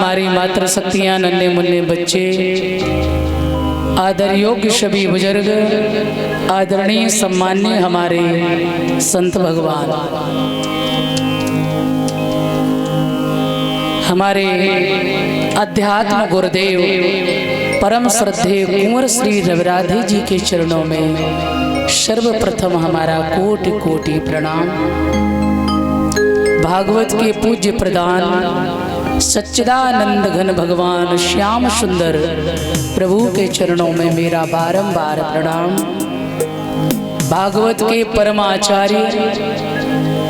हमारी मातृशक्तियाँ, नन्हे मुन्ने बच्चे, आदर योग्य सभी बुजुर्ग, आदरणीय सम्मान्य हमारे संत भगवान, हमारे अध्यात्म गुरुदेव परम श्रद्धेय कुंवर श्री रविराधे जी के चरणों में सर्वप्रथम हमारा कोटि कोटि प्रणाम। भागवत के पूज्य प्रदान सच्चिदानंद घन भगवान श्याम सुंदर प्रभु के चरणों में मेरा बारंबार प्रणाम। भागवत के परमाचार्य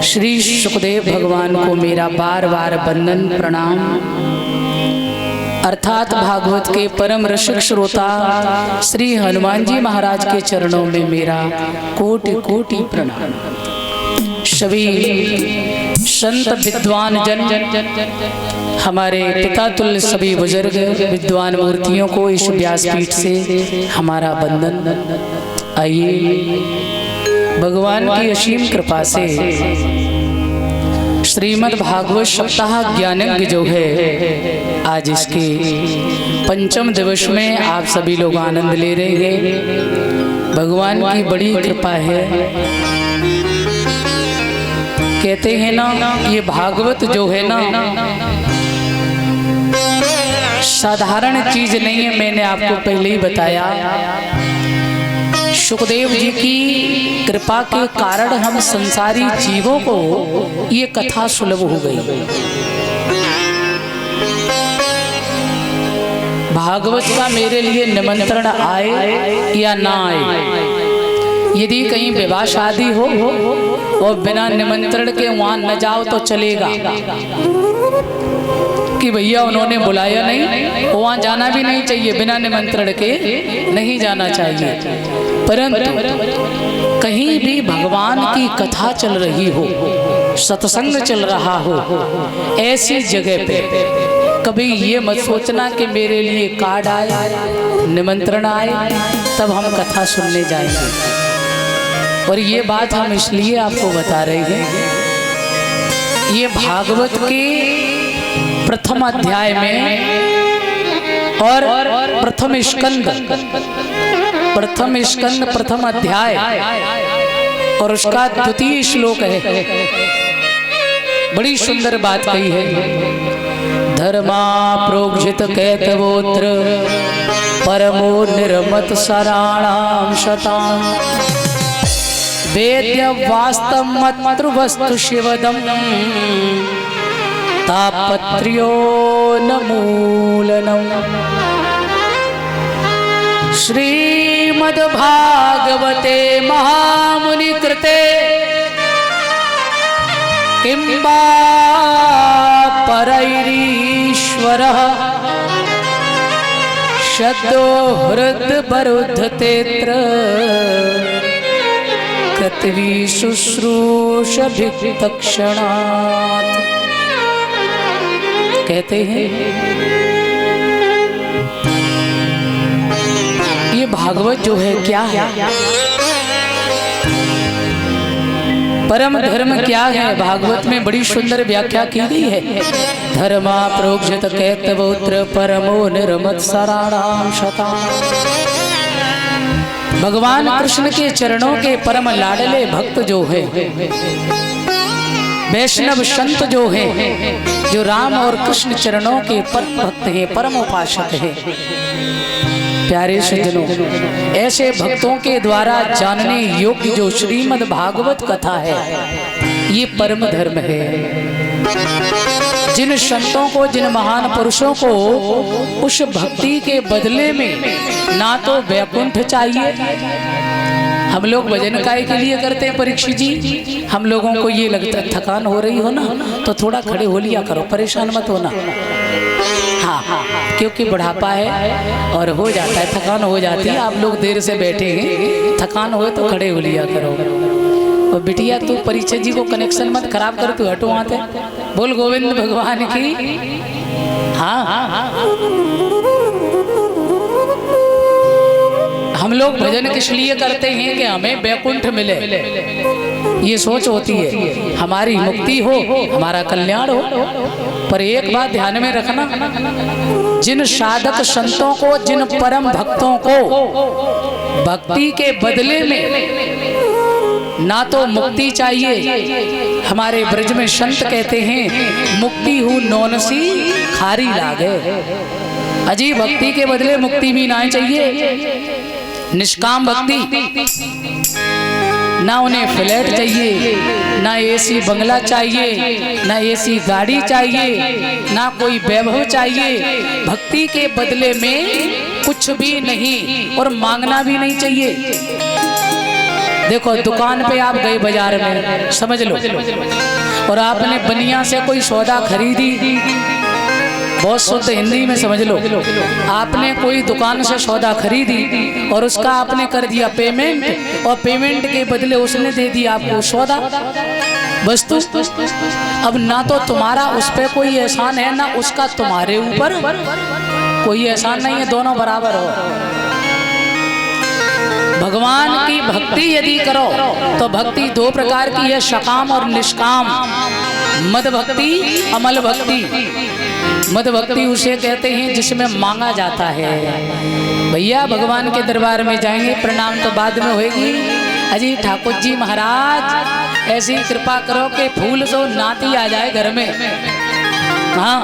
श्री सुखदेव भगवान को मेरा बार बार वंदन प्रणाम। अर्थात भागवत के परम रसिक श्रोता श्री हनुमान जी महाराज के चरणों में मेरा कोटि कोटि प्रणाम। सभी संत विद्वान जन, हमारे पिता तुल्य सभी बुजुर्ग विद्वान मूर्तियों को इस व्यासपीठ से हमारा वंदन। आइए भगवान की असीम कृपा से श्रीमद् भागवत सप्ताह ज्ञानयज्ञ जो है, आज इसके पंचम दिवस में आप सभी लोग आनंद ले रहे हैं। भगवान की बड़ी कृपा है। कहते हैं ना, ये भागवत जो है ना साधारण चीज नहीं है। मैंने आपको पहले ही बताया, सुखदेव जी की कृपा के कारण हम संसारी जीवों को ये कथा सुलभ हो गई। भागवत का मेरे लिए निमंत्रण आए या ना आए, यदि कहीं विवाह शादी हो और बिना निमंत्रण के वहां न जाओ तो चलेगा कि भैया उन्होंने बुलाया नहीं, वहां जाना भी नहीं चाहिए, बिना निमंत्रण के नहीं जाना चाहिए। परंतु कहीं भी भगवान की कथा चल रही हो, सत्संग चल रहा हो, ऐसी जगह पे कभी ये मत सोचना कि मेरे लिए कार्ड आए, निमंत्रण आए तब हम कथा सुनने जाएंगे। और ये बात हम इसलिए आपको बता रहे हैं, ये भागवत के प्रथम अध्याय में और प्रथम स्कंद प्रथम अध्याय और उसका द्वितीय श्लोक है। बड़ी सुंदर बात कही है। धर्मा प्रोक्षित कैतवोत्र परमो निर्मत सराणाम शताम वेद्य वास्तव मातृवस्तु शिवदम तापत्र्यो न मूलनम। श्रीमद् भागवते महामुनि कृते किंबा परैरीश्वरः शब्दो हृद्बरुद्धतेऽत्र कृत्वी शुश्रूषभिः तत्क्षणात्। कहते हैं ये भागवत जो है क्या है, परम धर्म क्या है, भागवत में बड़ी सुंदर व्याख्या की गई है। धर्मा प्रोक्षित कैतवोत्र परमो निर्मत सराणाम शताम। भगवान कृष्ण के चरणों के परम लाडले भक्त जो है, वैष्णव संत जो है, जो राम और कृष्ण चरणों के परम भक्त हैं, परम उपासक हैं। प्यारे सज्जनों, ऐसे भक्तों के द्वारा जानने योग्य जो श्रीमद् भागवत कथा है, ये परम धर्म है। जिन संतों को, जिन महान पुरुषों को उस भक्ति के बदले में ना तो वैकुंठ चाहिए, हम लोग भजन काय के लिए करते हैं परीक्षित जी। हम लोगों को ये लगता है थकान हो रही हो ना तो थोड़ा खड़े हो लिया करो, परेशान मत होना। हाँ, क्योंकि बुढ़ापा है और हो जाता है, थकान हो जाती है। आप लोग देर से बैठे हैं, थकान हो तो खड़े हो लिया करो। और बिटिया तू परीक्षित जी को कनेक्शन मत खराब कर, तू हटो वहां से। बोल गोविंद भगवान की। हाँ, हम लोग भजन किस लिए करते हैं कि हमें वैकुंठ मिले। ये सोच होती है हमारी मुक्ति हो, हमारा कल्याण हो। पर एक बात ध्यान में रखना, जिन साधक संतों को, जिन परम भक्तों को भक्ति के बदले में ना तो मुक्ति चाहिए, हमारे ब्रज में संत कहते हैं मुक्ति हूँ नौनसी खारी लागे। अजी भक्ति के बदले मुक्ति भी ना चाहिए, निष्काम भक्ति। ना उन्हें फ्लैट चाहिए, ना एसी बंगला चाहिए, ना एसी गाड़ी चाहिए, ना कोई वैभव चाहिए। भक्ति के बदले में कुछ भी नहीं, और मांगना भी नहीं चाहिए। देखो दुकान पे आप गए बाजार में, समझ लो, और आपने बनिया से कोई सौदा खरीदी, बहुत शुद्ध हिंदी में समझ लो, आपने कोई दुकान से सौदा खरीदी और उसका आपने कर दिया पेमेंट, और पेमेंट के बदले उसने दे दिया आपको सौदा वस्तु। अब ना तो तुम्हारा उस पर कोई एहसान है, ना उसका तुम्हारे ऊपर कोई एहसान नहीं है, दोनों बराबर हो। भगवान की भक्ति यदि करो तो भक्ति दो प्रकार की है, सकाम और निष्काम। मद भक्ति, अमल भक्ति। मद भक्ति उसे कहते हैं जिसमें मांगा जाता है। भैया भगवान के दरबार में जाएंगे, प्रणाम तो बाद में होगी। अजी ठाकुर जी महाराज ऐसी कृपा करो कि फूल सो नाती आ जाए घर में। हाँ,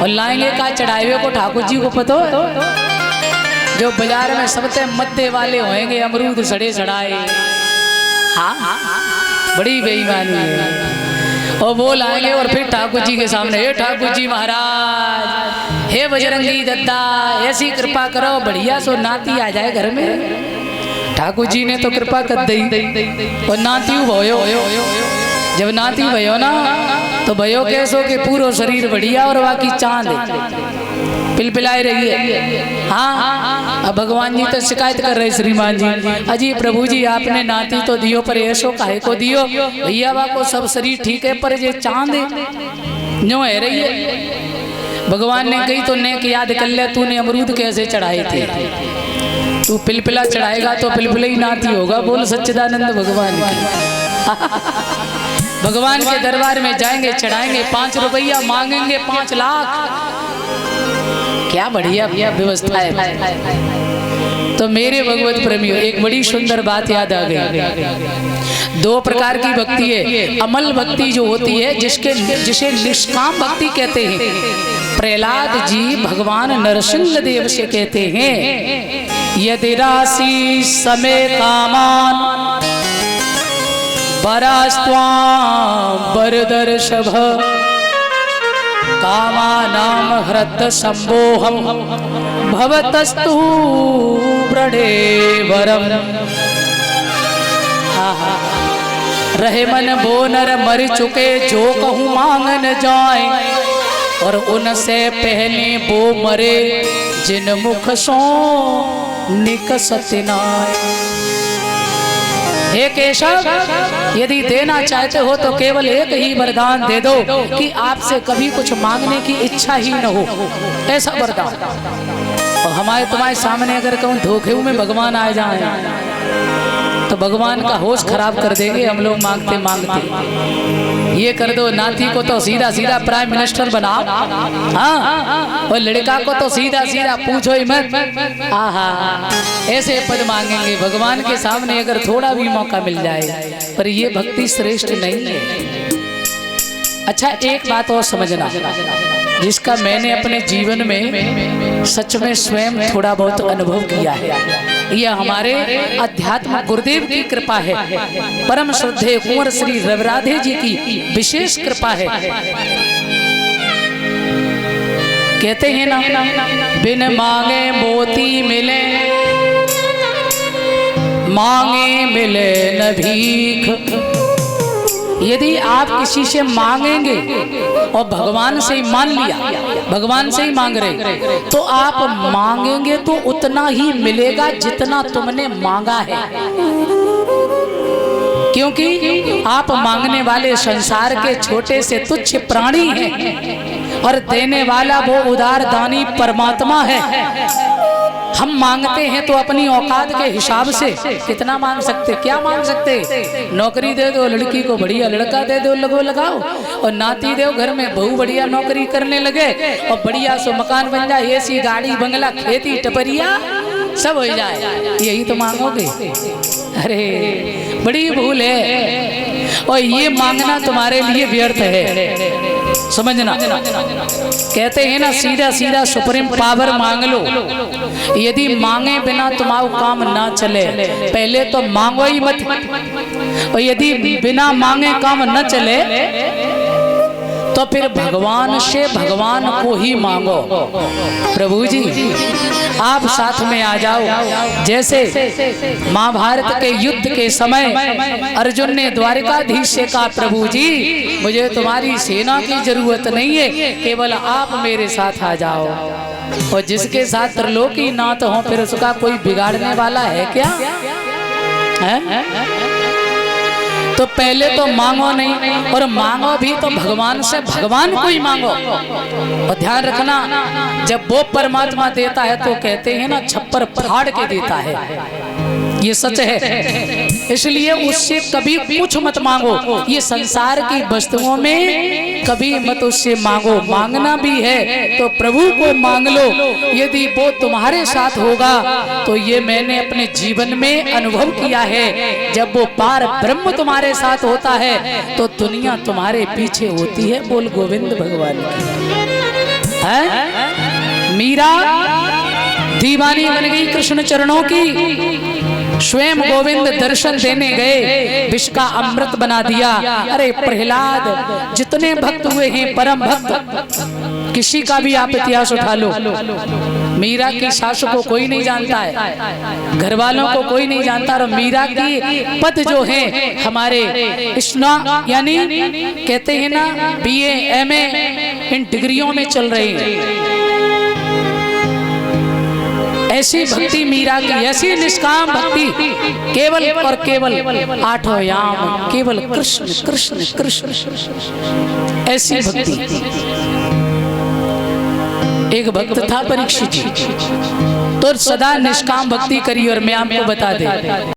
और लाएंगे का चढ़ावे को ठाकुर जी को पता हो, जो बाजार में सबसे मद्दे वाले होंगे, अमरूद सड़े सड़ाए। हाँ, बड़ी बेईमानी है। और वो लाएंगे और फिर ठाकुर जी के सामने, हे ठाकुर जी महाराज, हे बजरंगी दत्ता, ऐसी कृपा करो बढ़िया सो नाती आ जाए घर में। ठाकुर जी ने तो कृपा कर दी, और नाती भयो। जब नाती भयो ना तो भयो कैसो के पूरा शरीर बढ़िया और बाकी चांद पिलपिलाए रही है। हाँ, अब भगवान जी तो शिकायत कर रहे श्रीमान जी, अजी प्रभु जी आपने नाती तो दियो, पर ऐसो काहे को दियो? भैया बा को सब शरीर ठीक है, पर ये चांद न्यों है रही है। भगवान ने कही तो नेक याद कर ले, तूने अमरूद कैसे चढ़ाए थे? तू पिलपिला चढ़ाएगा तो पिलपिला ही नाती होगा। बोल सच्चिदानंद भगवान की। भगवान के दरबार में जाएंगे, चढ़ाएंगे 5 रुपया, मांगेंगे 5 लाख। क्या बढ़िया व्यवस्था है। तो मेरे भगवत प्रेमियों, एक बड़ी सुंदर बात याद आ गई। 2 प्रकार की भक्ति है। अमल भक्ति जो होती है, जिसे निष्काम भक्ति कहते हैं। प्रहलाद जी भगवान नरसिंह देव से कहते हैं, यदि राशि समय कामान बरास्त्वां बरदर्शभ कामानाम हृत संबोहम भवतस्तु ब्रणे वरम। रहे मन वो नर मर चुके, जो कहूँ मांग न जाए, और उनसे पहले वो मरे, जिन मुख सो निकसत नाय। हे केशव, यदि देना चाहते हो तो केवल एक ही वरदान दे दो कि आपसे कभी कुछ मांगने की इच्छा ही न हो, ऐसा वरदान। और हमारे तुम्हारे सामने अगर कहूँ धोखे में भगवान आ जाए तो भगवान का होश खराब कर देंगे हम लोग मांगते मांगते। ये कर दो, नाती को तो सीधा सीधा प्राइम मिनिस्टर बनाओ। हाँ, और लड़का को तो सीधा सीधा पूछो ही मत। आहा, ऐसे पद मांगेंगे भगवान के सामने अगर थोड़ा भी मौका मिल जाए। पर ये भक्ति श्रेष्ठ नहीं है। अच्छा, एक बात और समझना, जिसका मैंने अपने जीवन में सच में स्वयं थोड़ा बहुत अनुभव किया है। यह हमारे अध्यात्म गुरुदेव की कृपा है, परम श्रद्धेय कुंवर श्री रविराधे जी की विशेष कृपा है। कहते हैं ना, बिन मांगे मोती मिले, मांगे मिले न भीख। यदि आप किसी से मांगेंगे और भगवान से ही मान लिया, भगवान से ही मांग रहे, तो आप मांगेंगे तो उतना ही मिलेगा जितना तुमने मांगा है। क्योंकि आप मांगने वाले संसार के छोटे से तुच्छ प्राणी हैं, और देने वाला वो उदार दानी परमात्मा है। हम मांगते हैं तो अपनी औकात के हिसाब से कितना मांग सकते, क्या मांग सकते। नौकरी दे दो लड़की को, बढ़िया लड़का दे दो, लगो लगाओ, और नाती दो घर में बहू बढ़िया नौकरी करने लगे, और बढ़िया सो मकान बन जाए, ऐसी गाड़ी बंगला खेती टपरिया सब हो जाए, यही तो मांगोगे। अरे बड़ी भूल है, और ये मांगना तुम्हारे लिए व्यर्थ है, समझना। कहते हैं ना सीधा सीधा सुप्रीम पावर मांग लो। यदि मांगे बिना तुम्हारा काम ना चले, पहले तो मांगो ही मत, और यदि बिना मांगे काम न चले तो फिर भगवान से भगवान को ही मांगो। प्रभु जी आप साथ में आ जाओ। जैसे महाभारत के युद्ध के समय अर्जुन ने द्वारिकाधीश से कहा, प्रभु जी मुझे तुम्हारी सेना की जरूरत नहीं है, केवल आप मेरे साथ आ जाओ। और जिसके साथ त्रिलोकी नाथ हो फिर उसका कोई बिगाड़ने वाला है क्या? है? तो पहले तो मांगो नहीं, और मांगो भी तो भगवान से, भगवान को ही मांगो। और ध्यान रखना, जब वो परमात्मा देता है तो कहते हैं ना छप्पर फाड़ के देता है, ये सच है। इसलिए उससे कभी कुछ मत मांगो, ये संसार की वस्तुओं में कभी मत उससे मांगो। मांगना भी है तो प्रभु को मांग लो। यदि वो तुम्हारे साथ होगा तो ये मैंने अपने जीवन में अनुभव किया है, जब वो पार ब्रह्म तुम्हारे साथ होता है तो दुनिया तुम्हारे पीछे होती है। बोल गोविंद भगवान की। है मीरा दीवानी बन गई कृष्ण चरणों की। स्वयं गोविंद दर्शन देने गए, विष का अमृत बना दिया। अरे प्रहलाद, जितने भक्त हुए हैं परम भक्त, किसी का भी आप इतिहास उठा लो, मीरा की सासू को कोई नहीं जानता है, घर वालों को कोई नहीं जानता। और मीरा की पद जो है हमारे स्ना यानी कहते हैं ना BA MA इन डिग्रियों में चल रही है। ऐसी भक्ति मीरा की, ऐसी निष्काम भक्ति, केवल और केवल आठों याम, केवल कृष्ण कृष्ण कृष्ण, ऐसी भक्ति। एक भक्त था परीक्षित जी, तो सदा निष्काम भक्ति करी। और मैं आपको बता दे,